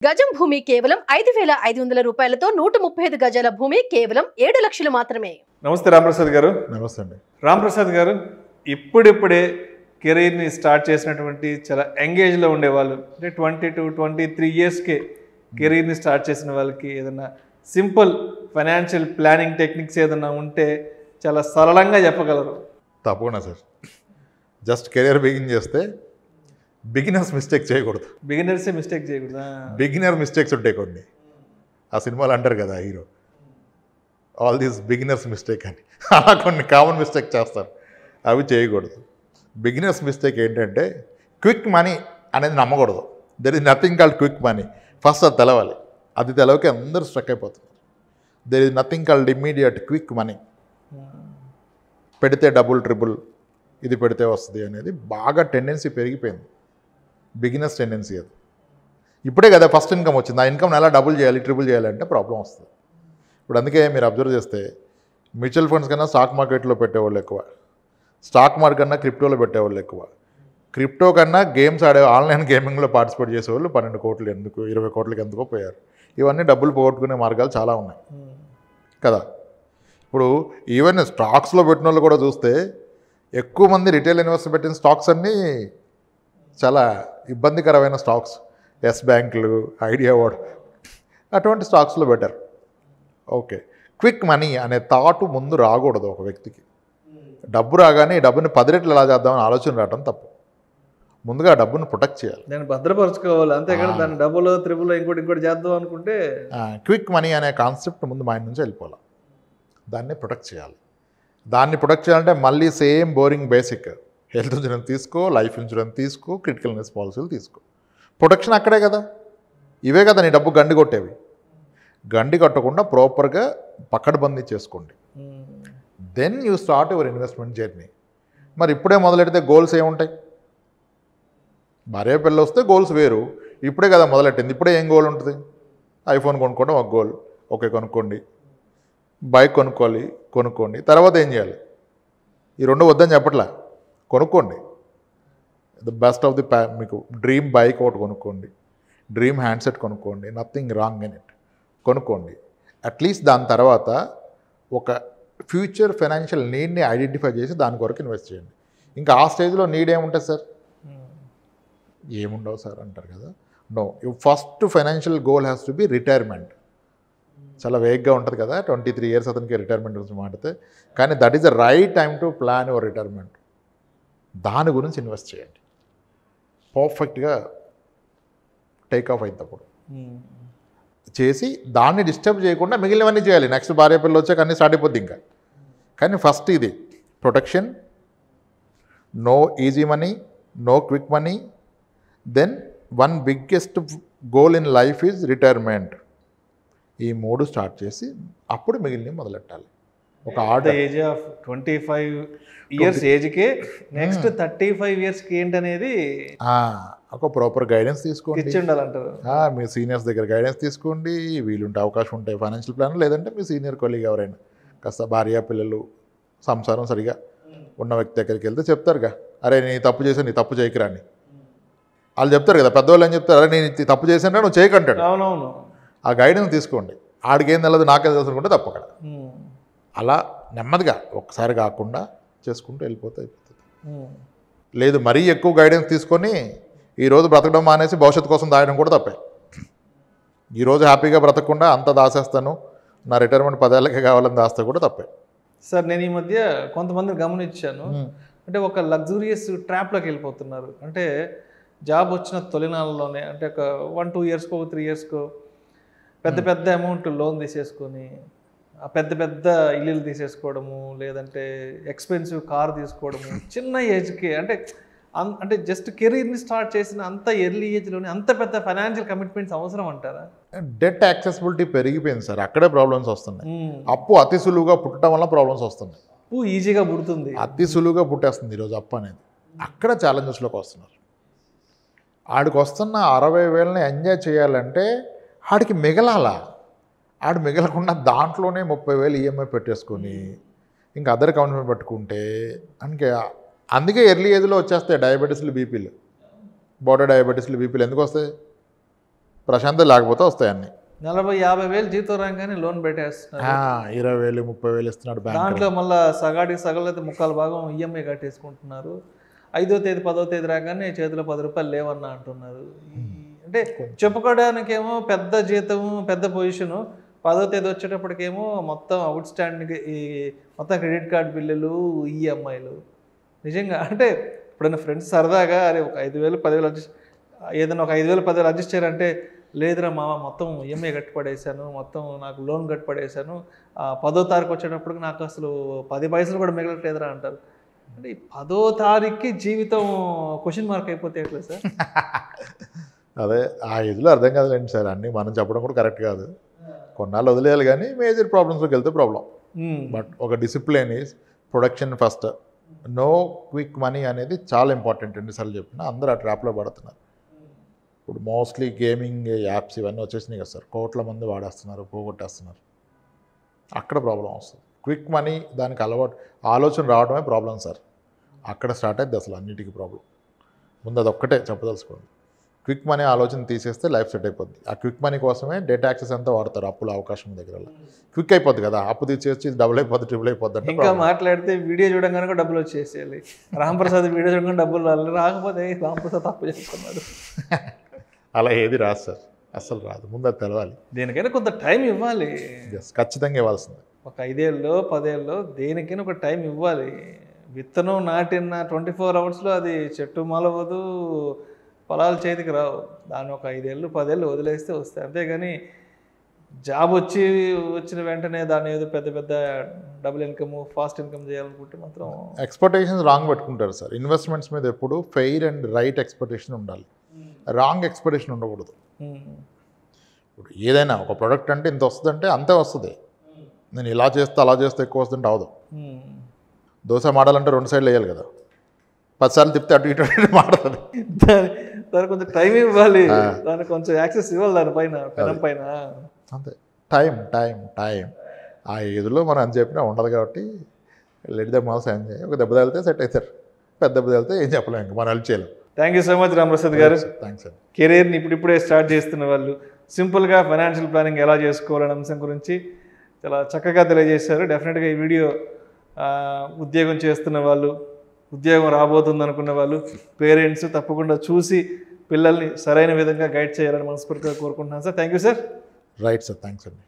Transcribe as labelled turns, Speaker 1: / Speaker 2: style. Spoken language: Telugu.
Speaker 1: గజం భూమి కేవలం 5,500 రూపాయలతో 135 గజాల భూమి కేవలం 7 లక్షలు మాత్రమే.
Speaker 2: నమస్తే రాంప్రసాద్ గారు.
Speaker 3: నమస్తే అండి.
Speaker 2: రాంప్రసాద్ గారు, ఇప్పుడిప్పుడే కెరీర్ని స్టార్ట్ చేసినటువంటి చాలా ఎంగేజ్లో ఉండేవాళ్ళు, అంటే 22-23 ఇయర్స్కే కెరీర్ని స్టార్ట్ చేసిన వాళ్ళకి ఏదైనా సింపుల్ ఫైనాన్షియల్ ప్లానింగ్ టెక్నిక్స్ ఏదైనా ఉంటే చాలా సరళంగా చెప్పగలరు?
Speaker 3: తప్పకుండా సార్. జస్ట్ కెరియర్ బిగిన్ చేస్తే బిగినర్స్ మిస్టేక్ చేయకూడదు.
Speaker 2: బిగినర్సే మిస్టేక్ చేయకూడదా?
Speaker 3: బిగినర్ మిస్టేక్స్ ఉంటాయి కొన్ని. ఆ సినిమాలు అంటారు కదా hero, all these beginners mistake అని. అలా కొన్ని కామన్ మిస్టేక్ చేస్తారు, అవి చేయకూడదు. బిగినర్స్ మిస్టేక్ ఏంటంటే క్విక్ మనీ అనేది నమ్మకూడదు. There is nothing called quick money. First అది తెలవాలి. అది తెలవకి అందరూ స్ట్రక్ అయిపోతుంది. There is nothing called immediate quick money. పెడితే డబుల్ ట్రిపుల్, ఇది పెడితే వస్తుంది అనేది బాగా టెండెన్సీ పెరిగిపోయింది. బిగినర్స్ టెండెన్సీ అది. ఇప్పుడే కదా ఫస్ట్ ఇన్కమ్ వచ్చింది, ఆ ఇన్కమ్ని ఎలా డబుల్ చేయాలి, ట్రిపుల్ చేయాలంటే ప్రాబ్లం వస్తుంది. ఇప్పుడు అందుకే మీరు అబ్జర్వ్ చేస్తే మ్యూచువల్ ఫండ్స్ కన్నా స్టాక్ మార్కెట్లో పెట్టేవాళ్ళు ఎక్కువ, స్టాక్ మార్కెట్ కన్నా క్రిప్టోలో పెట్టేవాళ్ళు ఎక్కువ, క్రిప్టో కన్నా గేమ్స్ ఆడే ఆన్లైన్ గేమింగ్లో పార్టిసిపేట్ చేసేవాళ్ళు 12 కోట్లు ఎందుకు 20 కోట్లకి ఎందుకో పోయారు. ఇవన్నీ డబ్బులు పోగొట్టుకునే మార్గాలు చాలా ఉన్నాయి కదా. ఇప్పుడు ఈవెన్ స్టాక్స్లో పెట్టిన వాళ్ళు కూడా చూస్తే ఎక్కువ మంది రిటైల్ ఇన్వెస్టర్ పెట్టిన స్టాక్స్ అన్నీ చాలా ఇబ్బందికరమైన స్టాక్స్. ఎస్ బ్యాంకులు, ఐడియా వాడు, అటువంటి స్టాక్స్లో బెటర్. ఓకే, క్విక్ మనీ అనే థాట్ ముందు రాకూడదు ఒక వ్యక్తికి. డబ్బు రాగానే ఈ డబ్బుని 10 రెట్లు ఎలా చేద్దామని ఆలోచన రావడం తప్పు. ముందుగా డబ్బుని ప్రొటెక్ట్ చేయాలి,
Speaker 2: దాన్ని భద్రపరచుకోవాలి. అంతేకాదు దాన్ని డబ్బులు త్రిబుల్ ఇంకోటి చేద్దాం అనుకుంటే
Speaker 3: క్విక్ మనీ అనే కాన్సెప్ట్ ముందు మైండ్ నుంచి వెళ్ళిపోవాలి. దాన్ని ప్రొటెక్ట్ చేయాలి. దాన్ని ప్రొటెక్ట్ చేయాలంటే మళ్ళీ same boring basic. Health insurance తీసుకో, లైఫ్ ఇన్సూరెన్స్ తీసుకో, క్రిటికల్ ఇల్నెస్ పాలసీలు తీసుకో. ప్రొటెక్షన్ అక్కడే కదా. ఇవే కదా నీ డబ్బు గండి కొట్టేవి. గండి కట్టకుండా ప్రాపర్గా పక్కడబందీ చేసుకోండి. Then you start your investment journey. మరి ఇప్పుడే మొదలెడితే గోల్స్ ఏముంటాయి? భార్య పిల్ల వస్తే గోల్స్ వేరు. ఇప్పుడే కదా మొదలెట్టింది, ఇప్పుడే ఏం గోల్ ఉంటుంది? ఐఫోన్ కొనుక్కోవడం ఒక గోల్. ఓకే, కొనుక్కోండి. బైక్ కొనుక్కోండి. తర్వాత ఏం చేయాలి? ఈ రెండు వద్దని చెప్పట్లా, కొనుక్కోండి. ద బెస్ట్ ఆఫ్ ది మీకు డ్రీమ్ బైక్ ఒకటి కొనుక్కోండి, డ్రీమ్ హ్యాండ్సెట్ కొనుక్కోండి, నథింగ్ రాంగ్ ఇన్ ఇట్, కొనుక్కోండి. అట్లీస్ట్ దాని తర్వాత ఒక ఫ్యూచర్ ఫైనాన్షియల్ నీడ్ని ఐడెంటిఫై చేసి దాని కొరకు ఇన్వెస్ట్ చేయండి. ఇంకా ఆ స్టేజ్లో నీడ్ ఏముంటుంది సార్? ఏముండవు సార్ అంటారు కదా. No, you first financial goal has to be retirement. చాలా వేగ్గా ఉంటుంది కదా, 23 ఇయర్స్ అతనికి రిటైర్మెంట్ గురించి మాట్లాడితే. కానీ that is the right time to plan your retirement. దాని గురించి ఇన్వెస్ట్ చేయండి. పర్ఫెక్ట్గా టేక్ ఆఫ్ అయినప్పుడు చేసి దాన్ని డిస్టర్బ్ చేయకుండా మిగిలినవన్నీ చేయాలి. నెక్స్ట్ భార్య పిల్లలు వచ్చాక అన్నీ స్టార్ట్ అయిపోద్ది ఇంకా. కానీ ఫస్ట్ ఇది protection, no easy money, no quick money. Then one biggest goal in life is retirement. ఈ 3 స్టార్ట్ చేసి అప్పుడు మిగిలినవి మొదలెట్టాలి. ఒక ఆర్డర్
Speaker 2: ఏజ్ ఆఫ్ 25 ఇయర్స్ ఏజ్కే నెక్స్ట్ 35 ఇయర్స్కి ఏంటనేది
Speaker 3: ఒక ప్రాపర్ గైడెన్స్ తీసుకోండి.
Speaker 2: ఇచ్చి ఉండాలంటారు.
Speaker 3: మీ సీనియర్స్ దగ్గర గైడెన్స్ తీసుకోండి. వీలుంటే అవకాశం ఉంటాయి ఫైనాన్షియల్ ప్లాన్, లేదంటే మీ సీనియర్ కొలీగ్ ఎవరైనా కాస్త భార్య పిల్లలు సంసారం సరిగా ఉన్న వ్యక్తి దగ్గరికి వెళ్తే చెప్తారుగా, అరే నీ తప్పు చేసాను, నీ తప్పు చేయకురా అని వాళ్ళు చెప్తారు కదా. పెద్దవాళ్ళు ఏం చెప్తారు? అరే నేను తప్పు చేశాను, నువ్వు చేయకంటాడు.
Speaker 2: అవునవును.
Speaker 3: ఆ గైడెన్స్ తీసుకోండి. ఆడికేం తెలియదు, నాకేం తెలుసు అనుకుంటే తప్ప అక్కడ. అలా నెమ్మదిగా ఒకసారి కాకుండా చేసుకుంటూ వెళ్ళిపోతే అయిపోతుంది. లేదు మరీ ఎక్కువ గైడెన్స్ తీసుకొని ఈరోజు బ్రతకడం మానేసి భవిష్యత్తు కోసం దాయడం కూడా తప్పే. ఈరోజు హ్యాపీగా బ్రతకకుండా అంత దాసేస్తాను, నా రిటైర్మెంట్ 10 ఏళ్ళకే కావాలని దాస్తే కూడా తప్పే.
Speaker 2: సార్, నేను ఈ మధ్య కొంతమందిని గమనించాను. అంటే ఒక లగ్జూరియస్ ట్రాప్లోకి వెళ్ళిపోతున్నారు. అంటే జాబ్ వచ్చిన తొలినాళ్ళలోనే, అంటే ఒక 1-2 ఇయర్స్కో 3 ఇయర్స్కో పెద్ద అమౌంట్ లోన్ తీసేసుకొని ఆ పెద్ద ఇల్లులు తీసేసుకోవడము, లేదంటే ఎక్స్పెన్సివ్ కార్ తీసుకోవడము చిన్న ఏజ్కి. అంటే జస్ట్ కెరీర్ని స్టార్ట్ చేసిన అంత ఎర్లీ ఏజ్లోనే అంత పెద్ద ఫైనాన్షియల్ కమిట్మెంట్స్ అవసరం అంటారా?
Speaker 3: డెట్ యాక్సెసిబిలిటీ పెరిగిపోయింది సార్, అక్కడే ప్రాబ్లమ్స్ వస్తున్నాయి. అప్పు అతి సులువుగా పుట్టడం వల్ల ప్రాబ్లమ్స్ వస్తున్నాయి.
Speaker 2: అప్పు ఈజీగా పుడుతుంది,
Speaker 3: అతి సులువుగా పుట్టేస్తుంది ఈరోజు అప్పు అనేది. అక్కడ ఛాలెంజెస్లోకి వస్తున్నారు. ఆడికి వస్తున్న 60,000ని ఎంజాయ్ చేయాలంటే ఆడికి మిగలాలా? ఆడు మిగలకుండా దాంట్లోనే 30,000 ఈఎంఐ పెట్టేసుకొని ఇంకా అదర్ కమిట్మెంట్ పెట్టుకుంటే అందుకే ఎర్లీ ఏజ్లో వచ్చేస్తాయి డయాబెటీస్లు, బీపీలు. బోర్డర్ డయాబెటీస్లు, బీపీలు ఎందుకు వస్తాయి? ప్రశాంతత లేకపోతే వస్తాయి అన్నీ.
Speaker 2: 40-50 వేలు జీతం రాగానే లోన్ పెట్టేస్తున్నారు.
Speaker 3: 20,000 30,000 ఇస్తున్నాడు బ్యాంక్.
Speaker 2: దాంట్లో మళ్ళీ సగాటికి సగలైతే 3/4 ఈఎంఐ కట్టేసుకుంటున్నారు. 5వ తేదీ 10వ తేదీ రాగానే చేతిలో 10 రూపాయలు లేవన్నా అంటున్నారు. అంటే చెప్పుకోవడానికేమో పెద్ద జీతము పెద్ద పొజిషను, 10వ తేదీ వచ్చేటప్పటికేమో మొత్తం అవుట్ స్టాండింగ్ ఈ మొత్తం క్రెడిట్ కార్డు బిల్లులు ఈఎంఐలు. నిజంగా అంటే ఇప్పుడైనా ఫ్రెండ్స్ సరదాగా అరే ఒక 5,000 10,000 అడ్జస్ట్ ఏదైనా ఒక 5,000 10,000 అడ్జస్ట్ చేయాలంటే లేదురా మామ మొత్తం ఈఎంఐ కట్టిపడేసాను, మొత్తం నాకు లోన్ కట్టిపడేసాను, 10వ తారీఖు వచ్చేటప్పటికి నాకు అసలు 10 పైసలు కూడా మిగలట్లేదురా అంటారు. అంటే ఈ 10వ తారీఖుకి జీవితం క్వశ్చన్ మార్క్ అయిపోతే ఎట్లా సార్?
Speaker 3: అదే ఆ ఏజ్లో అర్థం కాదులేండి సార్, అన్నీ మనం చెప్పడం కూడా కరెక్ట్ కాదు. కొన్నాళ్ళు వదిలేయాలి కానీ మేజర్ ప్రాబ్లమ్స్లోకి వెళ్తే ప్రాబ్లం. బట్ ఒక discipline is production first, no quick money అనేది చాలా ఇంపార్టెంట్. ఎన్నిసార్లు చెప్పినా అందరూ ఆ ట్రాప్లో పడుతున్నారు. ఇప్పుడు మోస్ట్లీ గేమింగ్ యాప్స్ ఇవన్నీ వచ్చేసినాయి కదా సార్, కోట్ల మంది వాడేస్తున్నారు, పోగొట్టేస్తున్నారు. అక్కడ ప్రాబ్లం వస్తుంది. క్విక్ మనీ దానికి అలవాటు ఆలోచన రావడమే ప్రాబ్లం సార్. అక్కడ స్టార్ట్ అయింది అసలు అన్నిటికీ ప్రాబ్లం. ముందు అదొక్కటే చెప్పదలుచుకోండి. క్విక్ మనీ ఆలోచన తీసేస్తే లైఫ్ సెట్ అయిపోద్ది. ఆ క్విక్ మనీ కోసమే డేటా యాక్సెస్ అంతా వాడతారు అప్పుల అవకాశం దగ్గర. క్విక్ అయిపోద్ది కదా, అప్పు తీసేసి డబుల్ అయిపోద్ది ట్రిపుల్ అయిపోద్ది అంటే.
Speaker 2: ఇంకా మాట్లాడితే వీడియో చూడగానే కూడా డబ్బులు వచ్చేసేయాలి. రాంప్రసాద్ వీడియో చూడగానే డబ్బులు రాకపోతే రాంప్రసాద్ తప్పు చేస్తున్నాడు.
Speaker 3: అలా ఏది రాదు సార్, అస్సలు రాదు. ముందు అది తెలవాలి.
Speaker 2: దేనికైనా కొంత టైం ఇవ్వాలి.
Speaker 3: ఖచ్చితంగా ఇవ్వాల్సిందే.
Speaker 2: ఒక 5 ఏళ్ళలో 10 ఏళ్ళలో దేనికైనా ఒక టైం ఇవ్వాలి. విత్తనం నాటిన 24 అవర్స్లో అది చెట్టు మొలవదు, పొలాలు చేతికి రావు. దాన్ని ఒక 5 ఏళ్ళు 10 ఏళ్ళు వదిలేస్తే వస్తాయి. అంతేగాని జాబ్ వచ్చిన వెంటనే దాన్ని ఏదో పెద్ద పెద్ద డబుల్ ఇన్కమ్ ఫాస్ట్ ఇన్కమ్ చేయాలనుకుంటే మాత్రం
Speaker 3: ఎక్స్పెక్టేషన్స్ రాంగ్ పెట్టుకుంటారు సార్. ఇన్వెస్ట్మెంట్స్ మీద ఎప్పుడు ఫెయిర్ అండ్ రైట్ ఎక్స్పెక్టేషన్ ఉండాలి, రాంగ్ ఎక్స్పెక్టేషన్ ఉండకూడదు. ఇప్పుడు ఏదైనా ఒక ప్రోడక్ట్ అంటే ఇంత వస్తుందంటే అంతే వస్తుంది. నేను ఇలా చేస్తే అలా చేస్తే ఎక్కువ వస్తుంటే అవదు. దోశ మాడాలంటే 2 సైడ్లు వేయాలి కదా, 10 సార్లు తిప్పితే అటు ఇటు మాడుతుంది.
Speaker 2: దానికి కొంచెం టైం ఇవ్వాలి, దానికి కొంచెం యాక్సెస్ ఇవ్వాలి దానిపైన పెనం పైన.
Speaker 3: అంతే, టైం టైం టైం. ఆ ఏజ్లో మనం అని చెప్పినా ఉండదు కాబట్టి లెట్ ద మాస్ ఎంజాయ్. ఒక దెబ్బ తగిలితే సెట్ అవుతారు, పెద్ద దెబ్బ తగిలితే ఏం చెప్పలేము, ఇంకా మనం హెల్ప్ చేయలేం.
Speaker 2: Thank you so much Ramprasad గారు.
Speaker 3: థ్యాంక్స్ అండి.
Speaker 2: కెరీర్ని ఇప్పుడిప్పుడే స్టార్ట్ చేస్తున్న వాళ్ళు సింపుల్గా ఫైనాన్షియల్ ప్లానింగ్ ఎలా చేసుకోవాలనే అంశం గురించి చాలా చక్కగా తెలియజేశారు. డెఫినెట్గా ఈ వీడియో ఉద్యోగం చేస్తున్న వాళ్ళు, ఉద్యోగం రాబోతుంది అనుకున్న వాళ్ళు, పేరెంట్స్ తప్పకుండా చూసి పిల్లల్ని సరైన విధంగా గైడ్ చేయాలని మనస్ఫూర్తిగా కోరుకుంటున్నాను sir. Thank you sir.
Speaker 3: Right sir, thanks అండి.